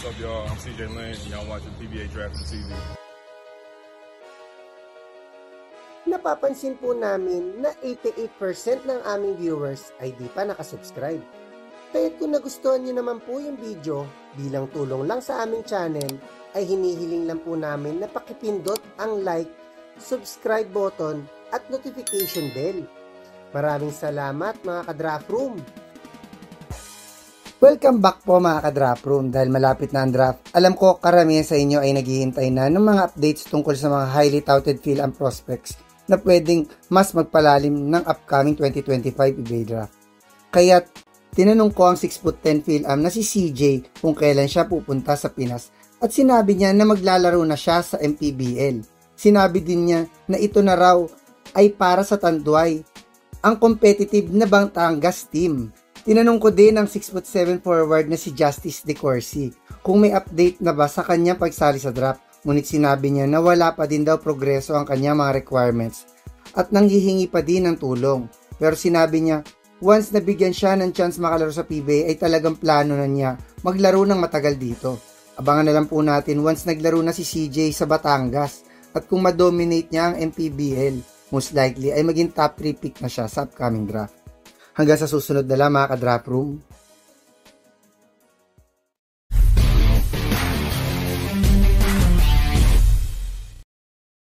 What's up, y'all? I'm CJ Lane, and y'all watching PBA Draft TV. Napapansin po namin na 88% ng aming viewers ay di pa nakasubscribe. Kaya kung nagustuhan niyo naman po yung video, bilang tulong lang sa aming channel, ay hinihiling lang po namin na pakipindot ang like, subscribe button at notification bell. Maraming salamat mga ka-Draft Room! Welcome back po mga ka-Draft Room. Dahil malapit na ang draft, alam ko karamihan sa inyo ay naghihintay na ng mga updates tungkol sa mga highly touted PhilAm prospects na pwedeng mas magpalalim ng upcoming 2025 PBA draft. Kaya tinanong ko ang 6'10" PhilAm na si CJ kung kailan siya pupunta sa Pinas at sinabi niya na maglalaro na siya sa MPBL. Sinabi din niya na ito na raw ay para sa Tanduay, ang competitive na Batangas team. Tinanong ko din ang 6'7" forward na si Justice De Corsi kung may update na ba sa kanyang pagsali sa draft, ngunit sinabi niya na wala pa din daw progreso ang kanyang mga requirements at nanghihingi pa din ng tulong. Pero sinabi niya, once nabigyan siya ng chance makalaro sa PBA ay talagang plano na niya maglaro ng matagal dito. Abangan na lang po natin once naglaro na si CJ sa Batangas at kung ma-dominate niya ang MPBL, most likely ay maging top 3 pick na siya sa upcoming draft. Hanggang sa susunod na lang mga ka-Draft Room.